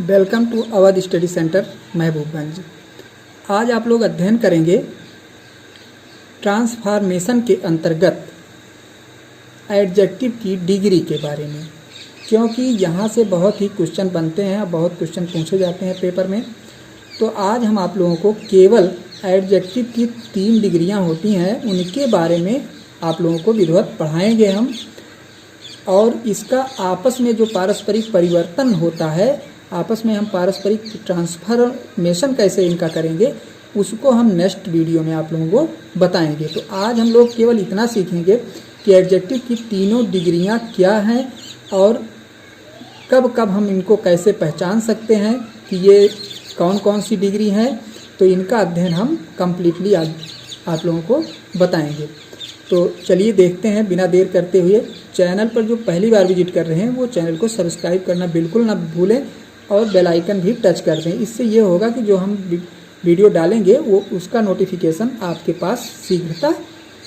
Welcome to Awadh study centre Mahbubganj. आज आप लोग अध्ययन करेंगे ट्रांसफॉर्मेशन के अंतर्गत एडजेक्टिव की डिग्री के बारे में, क्योंकि यहाँ से बहुत ही क्वेश्चन बनते हैं और बहुत क्वेश्चन पूछे जाते हैं पेपर में। तो आज हम आप लोगों को केवल एडजेक्टिव की 3 डिग्रियाँ होती हैं, उनके बारे में आप लोगों को विधिवत पढ़ाएंगे हम। और इसका आपस में जो पारस्परिक परिवर्तन होता है, आपस में हम पारस्परिक ट्रांसफॉर्मेशन कैसे इनका करेंगे, उसको हम नेक्स्ट वीडियो में आप लोगों को बताएंगे। तो आज हम लोग केवल इतना सीखेंगे कि एडजेक्टिव की तीनों डिग्रियां क्या हैं और कब कब हम इनको कैसे पहचान सकते हैं कि ये कौन कौन सी डिग्री हैं। तो इनका अध्ययन हम कम्प्लीटली आप लोगों को बताएंगे। तो चलिए देखते हैं बिना देर करते हुए। चैनल पर जो पहली बार विजिट कर रहे हैं वो चैनल को सब्सक्राइब करना बिल्कुल ना भूलें और बेल आइकन भी टच कर दें। इससे ये होगा कि जो हम वीडियो डालेंगे वो उसका नोटिफिकेशन आपके पास शीघ्रता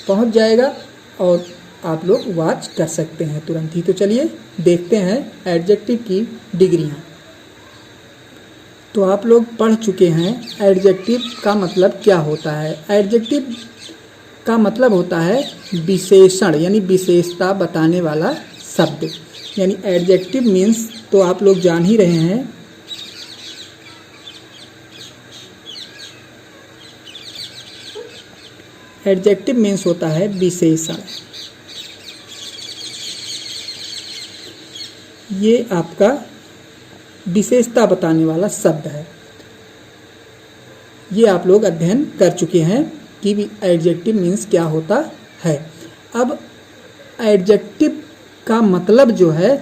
पहुंच जाएगा और आप लोग वॉच कर सकते हैं तुरंत ही। तो चलिए देखते हैं एडजेक्टिव की डिग्रियां। तो आप लोग पढ़ चुके हैं एडजेक्टिव का मतलब क्या होता है। एडजेक्टिव का मतलब होता है विशेषण यानी विशेषता बताने वाला शब्द। यानी एडजेक्टिव मीन्स तो आप लोग जान ही रहे हैं, एडजेक्टिव मीन्स होता है विशेषण। ये आपका विशेषता बताने वाला शब्द है। ये आप लोग अध्ययन कर चुके हैं कि एडजेक्टिव मीन्स क्या होता है। अब एडजेक्टिव का मतलब जो है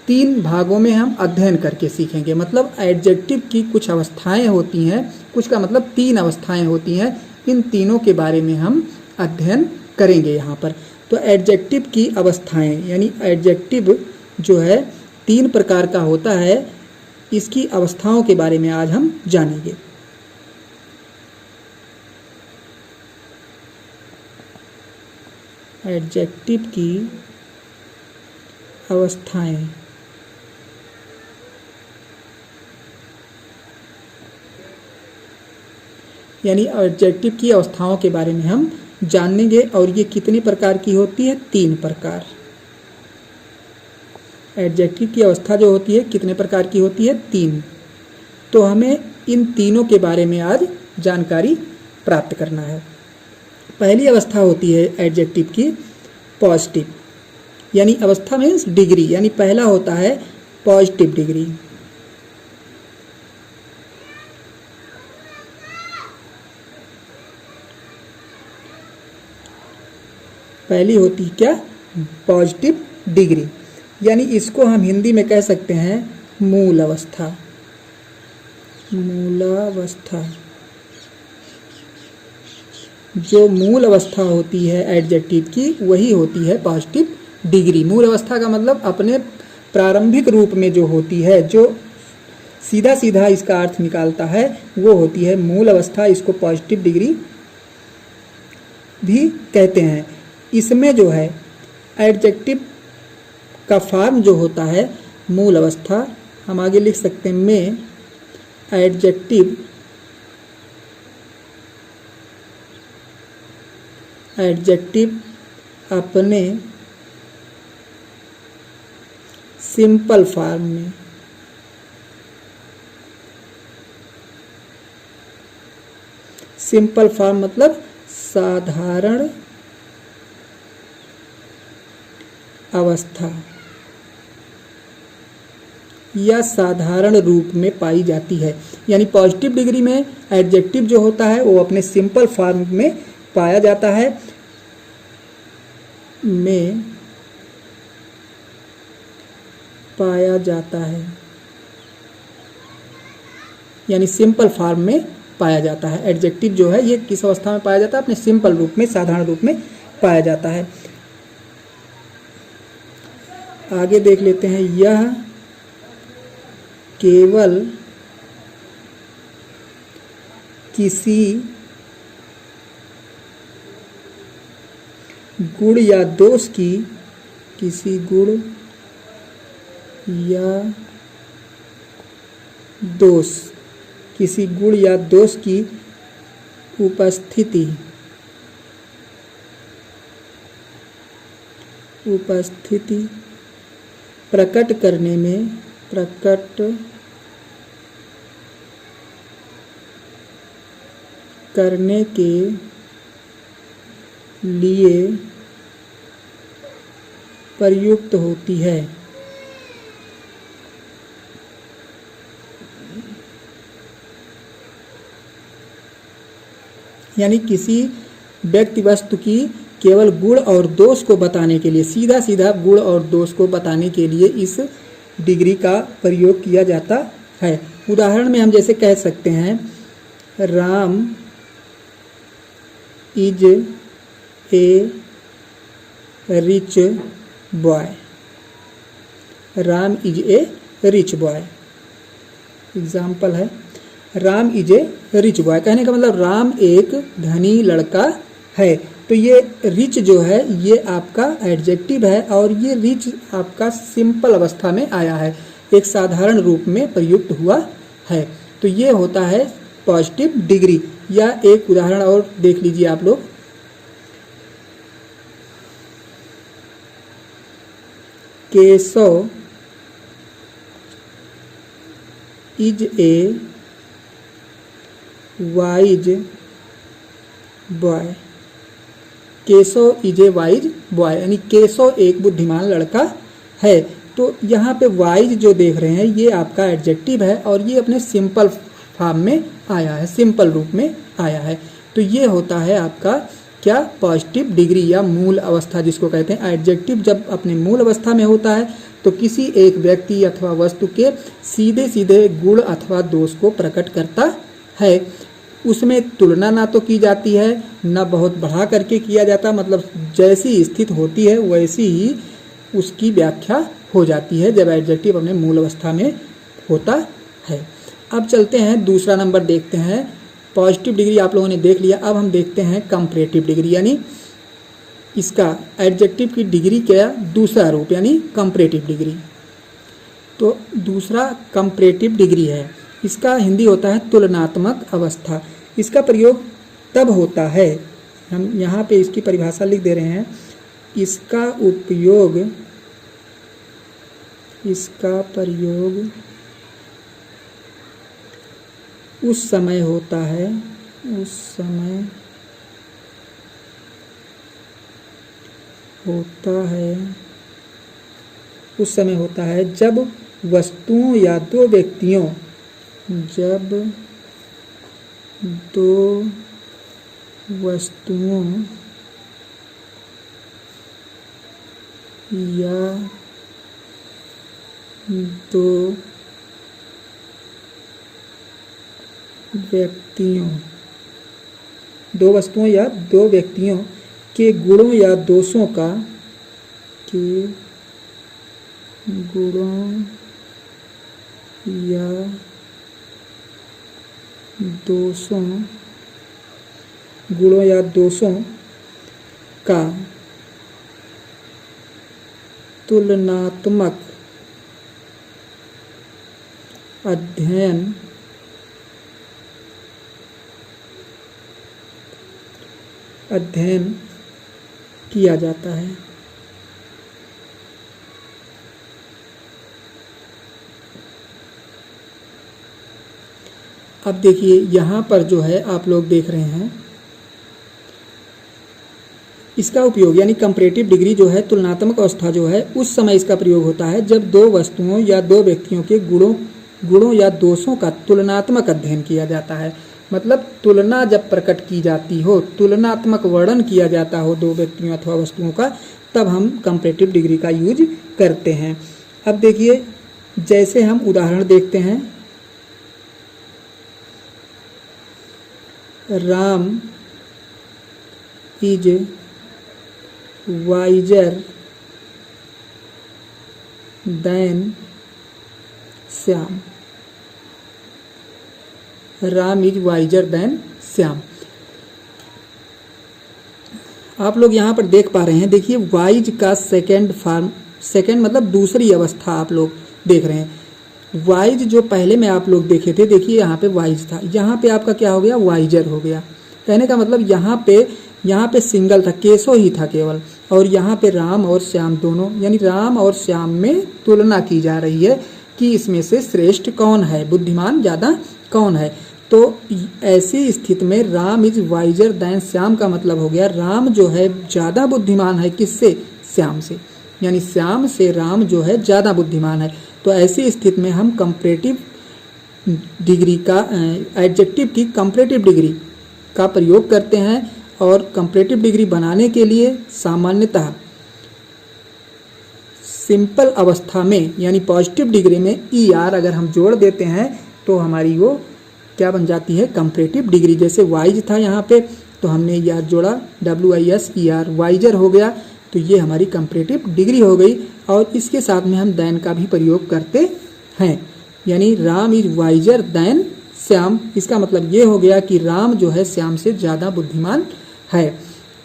3 भागों में हम अध्ययन करके सीखेंगे। मतलब एडजेक्टिव की कुछ अवस्थाएं होती हैं, कुछ का मतलब 3 अवस्थाएं होती हैं। इन तीनों के बारे में हम अध्ययन करेंगे यहाँ पर। तो एडजेक्टिव की अवस्थाएं यानी एडजेक्टिव जो है 3 प्रकार का होता है, इसकी अवस्थाओं के बारे में आज हम जानेंगे। एडजेक्टिव की अवस्थाएं यानी एडजेक्टिव की अवस्थाओं के बारे में हम जानेंगे। और ये कितने प्रकार की होती है? 3 प्रकार। एडजेक्टिव की अवस्था जो होती है कितने प्रकार की होती है? 3। तो हमें इन तीनों के बारे में आज जानकारी प्राप्त करना है। पहली अवस्था होती है एडजेक्टिव की पॉजिटिव, यानी अवस्था मीन्स डिग्री, यानी पहला होता है पॉजिटिव डिग्री। पहली होती है क्या? पॉजिटिव डिग्री, यानी इसको हम हिंदी में कह सकते हैं मूल अवस्था। मूलावस्था। जो मूल अवस्था होती है एडजेक्टिव की वही होती है पॉजिटिव डिग्री। मूल अवस्था का मतलब अपने प्रारंभिक रूप में जो होती है, जो सीधा सीधा इसका अर्थ निकालता है, वो होती है मूल अवस्था। इसको पॉजिटिव डिग्री भी कहते हैं। इसमें जो है एडजेक्टिव का फॉर्म जो होता है मूल अवस्था, हम आगे लिख सकते हैं में एडजेक्टिव अपने सिंपल फॉर्म में सिंपल फॉर्म मतलब साधारण अवस्था या साधारण रूप में पाई जाती है। यानी पॉजिटिव डिग्री में एडजेक्टिव जो होता है वो अपने सिंपल फॉर्म में पाया जाता है। में पाया जाता है यानी सिंपल फॉर्म में पाया जाता है। एडजेक्टिव जो है ये किस अवस्था में पाया जाता है? अपने सिंपल रूप में, साधारण रूप में पाया जाता है। आगे देख लेते हैं। यह केवल किसी गुण या दोष की, किसी गुण या दोष, किसी गुण या दोष की उपस्थिति प्रकट करने के लिए प्रयुक्त होती है। यानी किसी व्यक्ति वस्तु की केवल गुण और दोष को बताने के लिए, सीधा सीधा गुण और दोष को बताने के लिए इस डिग्री का प्रयोग किया जाता है। उदाहरण में हम जैसे कह सकते हैं, Ram is a rich boy. Ram is a rich boy example है, Ram is a rich boy. कहने का मतलब राम एक धनी लड़का है। तो ये रिच जो है ये आपका एडजेक्टिव है और ये रिच आपका सिंपल अवस्था में आया है, एक साधारण रूप में प्रयुक्त हुआ है। तो ये होता है पॉजिटिव डिग्री। या एक उदाहरण और देख लीजिए आप लोग, Keshav is a wise boy. Keshav is a wise boy, यानी केशव एक बुद्धिमान लड़का है। तो यहाँ पे वाइज जो देख रहे हैं ये आपका एडजेक्टिव है और ये अपने सिंपल फॉर्म में आया है, सिंपल रूप में आया है। तो ये होता है आपका क्या, पॉजिटिव डिग्री या मूल अवस्था जिसको कहते हैं। एडजेक्टिव जब अपने मूल अवस्था में होता है तो किसी एक व्यक्ति अथवा वस्तु के सीधे सीधे गुण अथवा दोष को प्रकट करता है। उसमें तुलना ना तो की जाती है, ना बहुत बढ़ा करके किया जाता, मतलब जैसी स्थिति होती है वैसी ही उसकी व्याख्या हो जाती है जब एडजेक्टिव अपने मूल अवस्था में होता है। अब चलते हैं दूसरा नंबर देखते हैं। पॉजिटिव डिग्री आप लोगों ने देख लिया, अब हम देखते हैं कंपैरेटिव डिग्री, यानी इसका एडजेक्टिव की डिग्री का दूसरा रूप यानी कंपैरेटिव डिग्री। तो दूसरा कंपैरेटिव डिग्री है, इसका हिंदी होता है तुलनात्मक अवस्था। इसका प्रयोग तब होता है, हम यहाँ पे इसकी परिभाषा लिख दे रहे हैं, इसका प्रयोग उस समय होता है जब वस्तुओं या दो व्यक्तियों या दो वस्तुओं या दो व्यक्तियों के गुणों या दोषों का तुलनात्मक अध्ययन किया जाता है। अब देखिए यहाँ पर जो है आप लोग देख रहे हैं, इसका उपयोग यानी कंपैरेटिव डिग्री जो है तुलनात्मक अवस्था जो है उस समय इसका प्रयोग होता है जब दो वस्तुओं या दो व्यक्तियों के गुणों या दोषों का तुलनात्मक अध्ययन किया जाता है। मतलब तुलना जब प्रकट की जाती हो, तुलनात्मक वर्णन किया जाता हो दो व्यक्तियों अथवा वस्तुओं का, तब हम कंपैरेटिव डिग्री का यूज करते हैं। अब देखिए जैसे हम उदाहरण देखते हैं, Ram is visor then Shyam. Ram is visor then Shyam. आप लोग यहाँ पर देख पा रहे हैं, देखिए वाइज का सेकंड फॉर्म, सेकंड मतलब दूसरी अवस्था आप लोग देख रहे हैं। वाइज जो पहले में आप लोग देखे थे, देखिए यहाँ पे वाइज था, यहाँ पे आपका क्या हो गया, वाइजर हो गया। कहने का मतलब यहाँ पे सिंगल था, केशव ही था केवल, और यहाँ पे राम और श्याम दोनों, यानी राम और श्याम में तुलना की जा रही है कि इसमें से श्रेष्ठ कौन है, बुद्धिमान ज़्यादा कौन है। तो ऐसी स्थिति में Ram is visor then Shyam का मतलब हो गया राम जो है ज़्यादा बुद्धिमान है, किससे, श्याम से, यानी श्याम से राम जो है ज़्यादा बुद्धिमान है। तो ऐसी स्थिति में हम कंपैरेटिव डिग्री का, एडजेक्टिव की कंपैरेटिव डिग्री का प्रयोग करते हैं, और कंपैरेटिव डिग्री बनाने के लिए सामान्यतः सिंपल अवस्था में यानी पॉजिटिव डिग्री में ER अगर हम जोड़ देते हैं तो हमारी वो क्या बन जाती है, कंपैरेटिव डिग्री। जैसे वाइज था यहाँ पे तो हमने ER जोड़ा, WISER वाइजर हो गया, तो ये हमारी कंपैरेटिव डिग्री हो गई। और इसके साथ में हम देन का भी प्रयोग करते हैं, यानी Ram is visor then Shyam, इसका मतलब ये हो गया कि राम जो है श्याम से ज़्यादा बुद्धिमान है।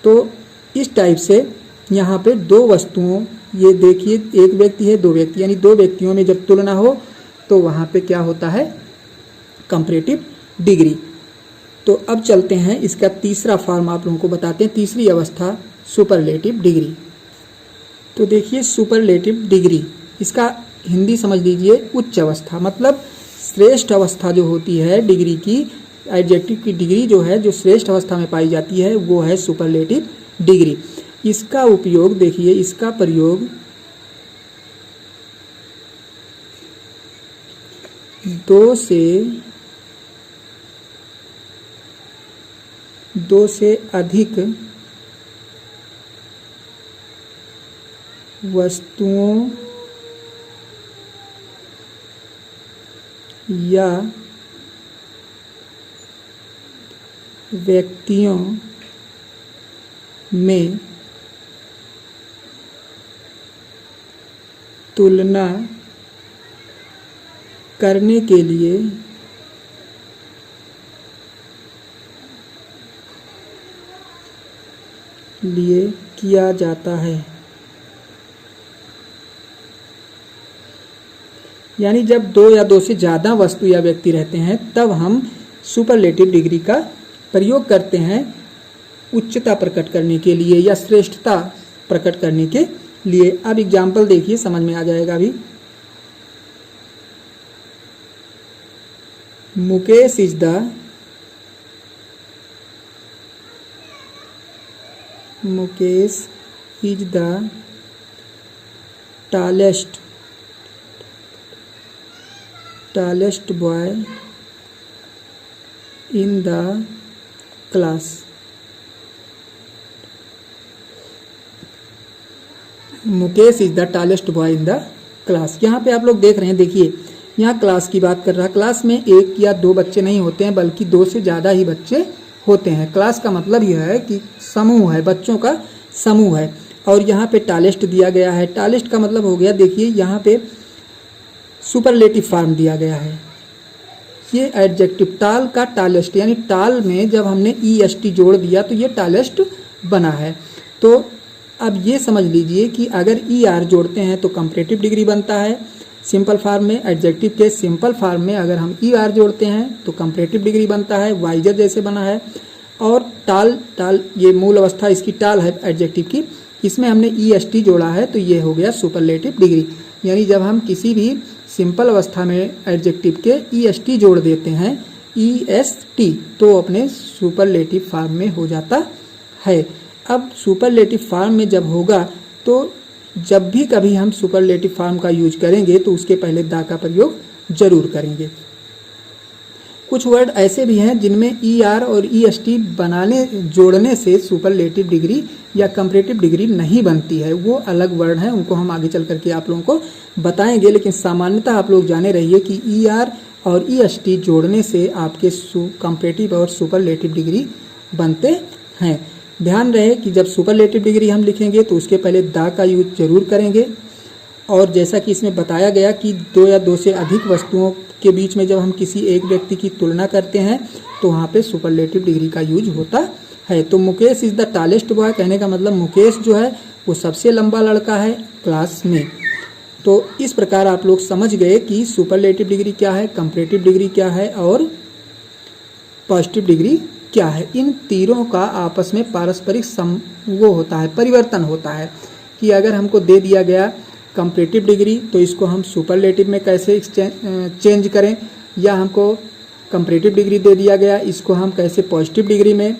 तो इस टाइप से यहाँ पे दो वस्तुओं, ये देखिए एक व्यक्ति है, दो व्यक्ति, यानी दो व्यक्तियों में जब तुलना हो तो वहाँ पे क्या होता है, कंपैरेटिव डिग्री। तो अब चलते हैं, इसका तीसरा फॉर्म आप लोगों को बताते हैं, तीसरी अवस्था सुपरलेटिव डिग्री। तो देखिए सुपरलेटिव डिग्री, इसका हिंदी समझ लीजिए उच्च अवस्था, मतलब श्रेष्ठ अवस्था जो होती है डिग्री की, एडजेक्टिव की डिग्री जो है, जो श्रेष्ठ अवस्था में पाई जाती है वो है सुपरलेटिव डिग्री। इसका उपयोग देखिए, इसका प्रयोग दो से अधिक वस्तुओं या व्यक्तियों में तुलना करने के लिए किया जाता है। यानी जब दो या दो से ज़्यादा वस्तु या व्यक्ति रहते हैं तब हम सुपरलेटिव डिग्री का प्रयोग करते हैं उच्चता प्रकट करने के लिए या श्रेष्ठता प्रकट करने के लिए। अब एग्जाम्पल देखिए, समझ में आ जाएगा अभी। Mukesh is the tallest boy in the class। Mukesh is the tallest boy in the class. यहाँ पे आप लोग देख रहे हैं, देखिए यहाँ क्लास की बात कर रहा है। क्लास में एक या दो बच्चे नहीं होते हैं बल्कि दो से ज़्यादा ही बच्चे होते हैं। क्लास का मतलब यह है कि समूह है, बच्चों का समूह है। और यहाँ पे टालेस्ट दिया गया है। टालेस्ट का मतलब हो गया, देखिए यहाँ पे सुपरलेटिव फॉर्म दिया गया है। ये एडजेक्टिव टाल का टालेस्ट, यानी टाल में जब हमने EST जोड़ दिया तो ये टालेस्ट बना है। तो अब ये समझ लीजिए कि अगर ER जोड़ते हैं तो कंपैरेटिव डिग्री बनता है सिंपल फॉर्म में। एडजेक्टिव के सिंपल फॉर्म में अगर हम ER जोड़ते हैं तो कंपैरेटिव डिग्री बनता है, वाइजर जैसे बना है। और टाल ये मूल अवस्था इसकी टाल है एडजेक्टिव की, इसमें हमने EST जोड़ा है तो ये हो गया सुपरलेटिव डिग्री। यानी जब हम किसी भी सिंपल अवस्था में एडजेक्टिव के EST जोड़ देते हैं, EST, तो अपने सुपरलेटिव फॉर्म में हो जाता है। अब सुपरलेटिव फॉर्म में जब होगा तो जब भी कभी हम सुपरलेटिव फॉर्म का यूज करेंगे तो उसके पहले द का प्रयोग जरूर करेंगे। कुछ वर्ड ऐसे भी हैं जिनमें ER और EST जोड़ने से सुपरलेटिव डिग्री या कंपैरेटिव डिग्री नहीं बनती है। वो अलग वर्ड हैं, उनको हम आगे चल करके आप लोगों को बताएंगे। लेकिन सामान्यतः आप लोग जाने रहिए कि ER और EST जोड़ने से आपके कंपैरेटिव और सुपरलेटिव डिग्री बनते हैं। ध्यान रहे कि जब सुपरलेटिव डिग्री हम लिखेंगे तो उसके पहले द का यूज जरूर करेंगे। और जैसा कि इसमें बताया गया कि दो या दो से अधिक वस्तुओं के बीच में जब हम किसी एक व्यक्ति की तुलना करते हैं तो वहाँ पे सुपरलेटिव डिग्री का यूज होता है। तो Mukesh is the tallest boy, कहने का मतलब मुकेश जो है वो सबसे लंबा लड़का है क्लास में। तो इस प्रकार आप लोग समझ गए कि सुपरलेटिव डिग्री क्या है, कंपैरेटिव डिग्री क्या है और पॉजिटिव डिग्री क्या है। इन तीनों का आपस में पारस्परिक वो होता है, परिवर्तन होता है कि अगर हमको दे दिया गया कंपैरेटिव डिग्री तो इसको हम सुपरलेटिव में कैसे चेंज करें, या हमको कंपैरेटिव डिग्री दे दिया गया इसको हम कैसे पॉजिटिव डिग्री में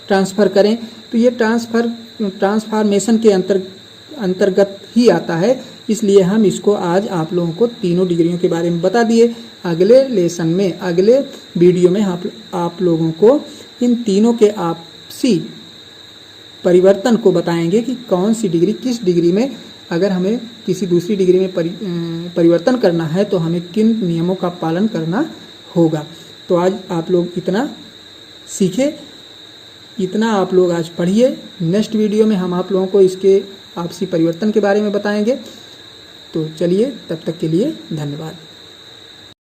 ट्रांसफ़र करें। तो ये ट्रांसफॉर्मेशन के अंतर्गत ही आता है, इसलिए हम इसको आज आप लोगों को तीनों डिग्रियों के बारे में बता दिए। अगले लेसन में, अगले वीडियो में आप लोगों को इन तीनों के आपसी परिवर्तन को बताएंगे कि कौन सी डिग्री किस डिग्री में, अगर हमें किसी दूसरी डिग्री में परिवर्तन करना है तो हमें किन नियमों का पालन करना होगा। तो आज आप लोग इतना सीखे, इतना आप लोग आज पढ़िए। नेक्स्ट वीडियो में हम आप लोगों को इसके आपसी परिवर्तन के बारे में बताएंगे। तो चलिए, तब तक के लिए धन्यवाद।